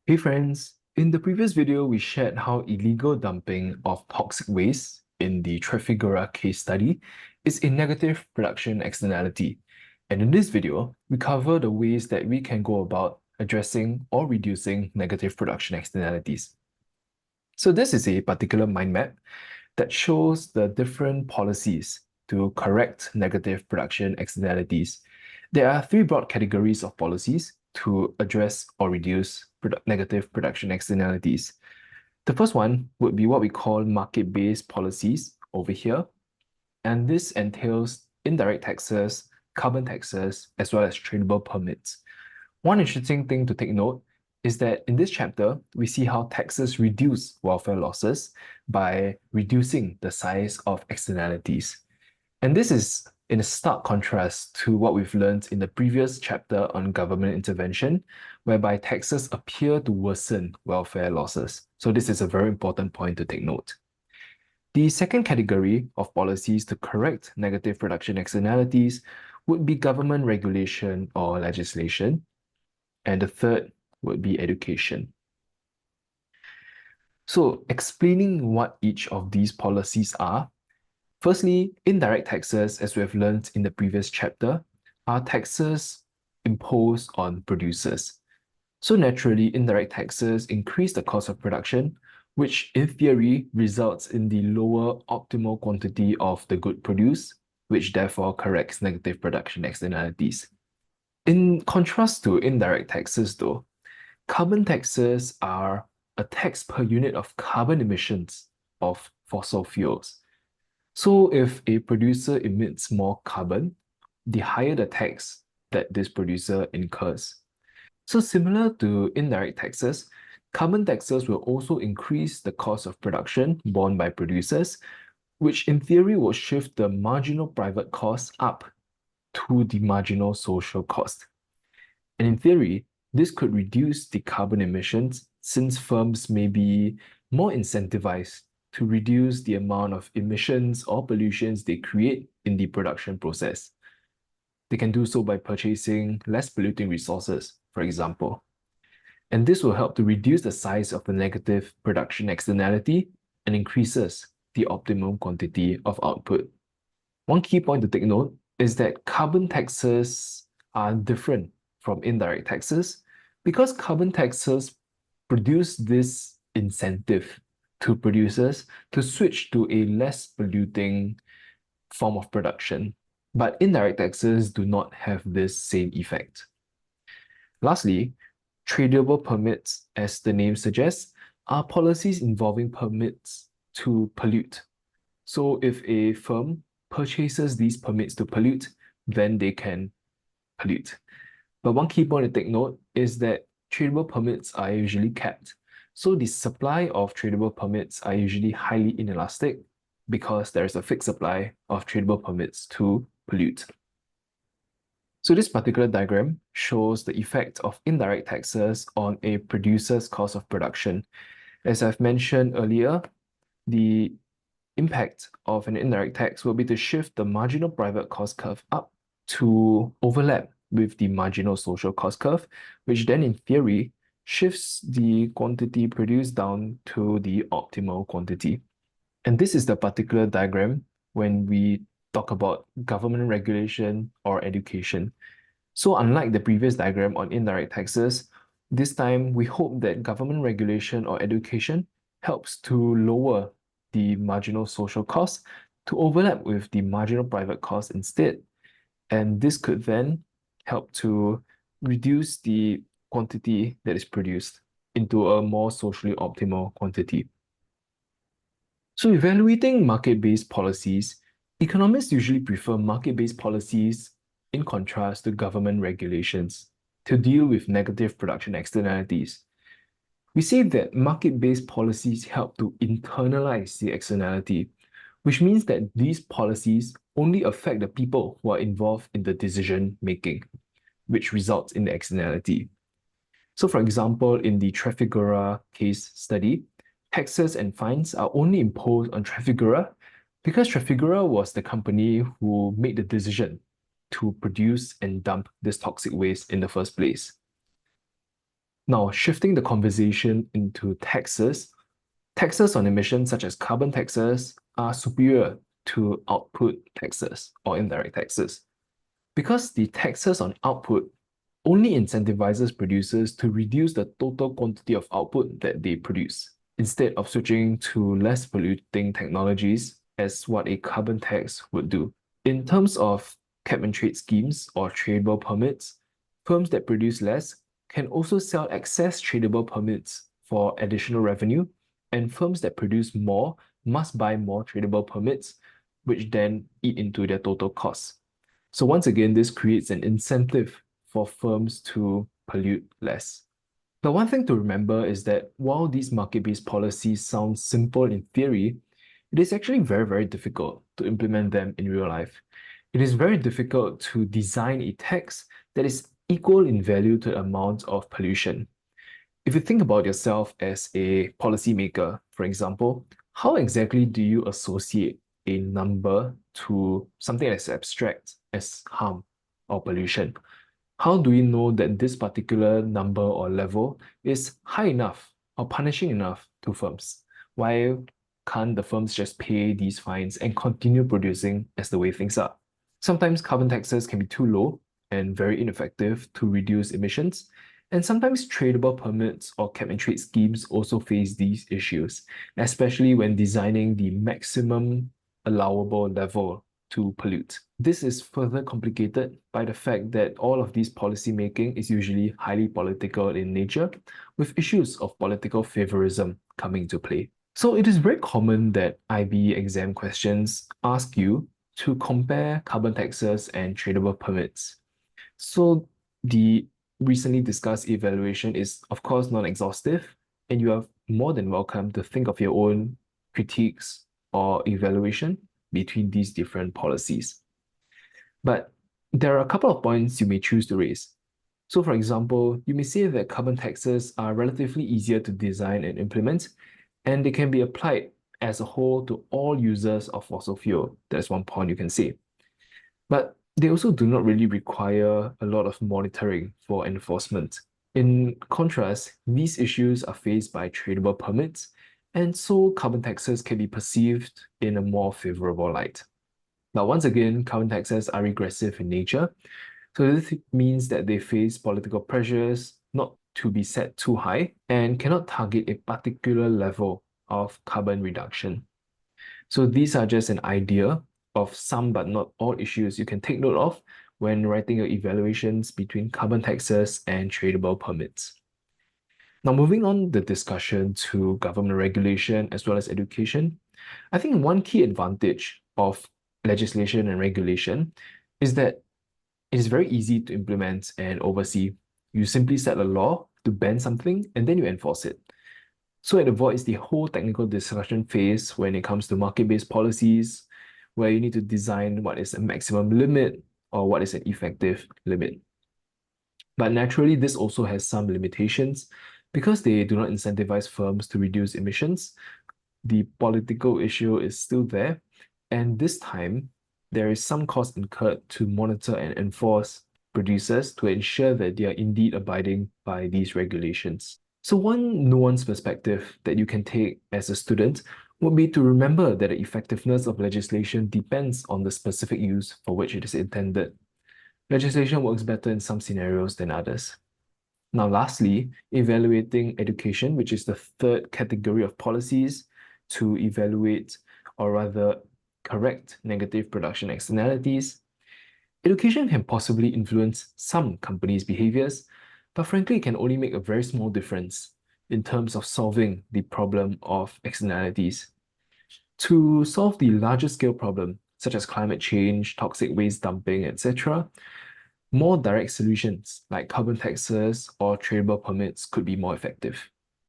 Hey friends, in the previous video, we shared how illegal dumping of toxic waste in the Trafigura case study is a negative production externality. And in this video, we cover the ways that we can go about addressing or reducing negative production externalities. So this is a particular mind map that shows the different policies to correct negative production externalities. There are three broad categories of policies to address or reduce negative production externalities. The first one would be what we call market-based policies over here, and this entails indirect taxes, carbon taxes, as well as tradable permits. One interesting thing to take note is that in this chapter, we see how taxes reduce welfare losses by reducing the size of externalities. And this is in a stark contrast to what we've learned in the previous chapter on government intervention, whereby taxes appear to worsen welfare losses. So this is a very important point to take note. The second category of policies to correct negative production externalities would be government regulation or legislation. And the third would be education. So explaining what each of these policies are, firstly, indirect taxes, as we have learned in the previous chapter, are taxes imposed on producers. So naturally, indirect taxes increase the cost of production, which in theory results in the lower optimal quantity of the good produced, which therefore corrects negative production externalities. In contrast to indirect taxes though, carbon taxes are a tax per unit of carbon emissions of fossil fuels. So if a producer emits more carbon, the higher the tax that this producer incurs. So similar to indirect taxes, carbon taxes will also increase the cost of production borne by producers, which in theory will shift the marginal private cost up to the marginal social cost. And in theory, this could reduce the carbon emissions since firms may be more incentivized to reduce the amount of emissions or pollutions they create in the production process. They can do so by purchasing less polluting resources, for example. And this will help to reduce the size of the negative production externality and increases the optimum quantity of output. One key point to take note is that carbon taxes are different from indirect taxes because carbon taxes produce this incentive to producers to switch to a less polluting form of production. But indirect taxes do not have this same effect. Lastly, tradable permits, as the name suggests, are policies involving permits to pollute. So if a firm purchases these permits to pollute, then they can pollute. But one key point to take note is that tradable permits are usually capped. So the supply of tradable permits are usually highly inelastic because there is a fixed supply of tradable permits to pollute. So this particular diagram shows the effect of indirect taxes on a producer's cost of production. As I've mentioned earlier, the impact of an indirect tax will be to shift the marginal private cost curve up to overlap with the marginal social cost curve, which then in theory shifts the quantity produced down to the optimal quantity. And this is the particular diagram when we talk about government regulation or education. So unlike the previous diagram on indirect taxes, this time we hope that government regulation or education helps to lower the marginal social cost to overlap with the marginal private cost instead. And this could then help to reduce the quantity that is produced into a more socially optimal quantity. So evaluating market-based policies, economists usually prefer market-based policies in contrast to government regulations to deal with negative production externalities. We say that market-based policies help to internalize the externality, which means that these policies only affect the people who are involved in the decision-making, which results in the externality. So for example, in the Trafigura case study, taxes and fines are only imposed on Trafigura because Trafigura was the company who made the decision to produce and dump this toxic waste in the first place. Now, shifting the conversation into taxes, taxes on emissions such as carbon taxes are superior to output taxes or indirect taxes because the taxes on output only incentivizes producers to reduce the total quantity of output that they produce, instead of switching to less polluting technologies as what a carbon tax would do. In terms of cap and trade schemes or tradable permits, firms that produce less can also sell excess tradable permits for additional revenue, and firms that produce more must buy more tradable permits, which then eat into their total costs. So once again, this creates an incentive for firms to pollute less. The one thing to remember is that while these market-based policies sound simple in theory, it is actually very, very difficult to implement them in real life. It is very difficult to design a tax that is equal in value to the amount of pollution. If you think about yourself as a policymaker, for example, how exactly do you associate a number to something as abstract as harm or pollution? How do we know that this particular number or level is high enough or punishing enough to firms? Why can't the firms just pay these fines and continue producing as the way things are? Sometimes carbon taxes can be too low and very ineffective to reduce emissions, and sometimes tradable permits or cap and trade schemes also face these issues, especially when designing the maximum allowable level to pollute. This is further complicated by the fact that all of these policy making is usually highly political in nature, with issues of political favorism coming into play. So it is very common that IB exam questions ask you to compare carbon taxes and tradable permits. So the recently discussed evaluation is, of course, non-exhaustive, and you are more than welcome to think of your own critiques or evaluation between these different policies. But there are a couple of points you may choose to raise. So for example, you may say that carbon taxes are relatively easier to design and implement, and they can be applied as a whole to all users of fossil fuel. That's one point you can say. But they also do not really require a lot of monitoring for enforcement. In contrast, these issues are faced by tradable permits, and so carbon taxes can be perceived in a more favorable light. Now, once again, carbon taxes are regressive in nature, so this means that they face political pressures not to be set too high and cannot target a particular level of carbon reduction. So these are just an idea of some but not all issues you can take note of when writing your evaluations between carbon taxes and tradable permits. Now, moving on the discussion to government regulation as well as education, I think one key advantage of legislation and regulation is that it is very easy to implement and oversee. You simply set a law to ban something and then you enforce it. So it avoids the whole technical discussion phase when it comes to market-based policies, where you need to design what is a maximum limit or what is an effective limit. But naturally, this also has some limitations because they do not incentivize firms to reduce emissions. The political issue is still there, and this time, there is some cost incurred to monitor and enforce producers to ensure that they are indeed abiding by these regulations. So one nuanced perspective that you can take as a student would be to remember that the effectiveness of legislation depends on the specific use for which it is intended. Legislation works better in some scenarios than others. Now, lastly, evaluating education, which is the third category of policies to evaluate or rather correct negative production externalities. Education can possibly influence some companies' behaviors, but frankly, it can only make a very small difference in terms of solving the problem of externalities. To solve the larger scale problem, such as climate change, toxic waste dumping, etc., more direct solutions like carbon taxes or tradable permits could be more effective.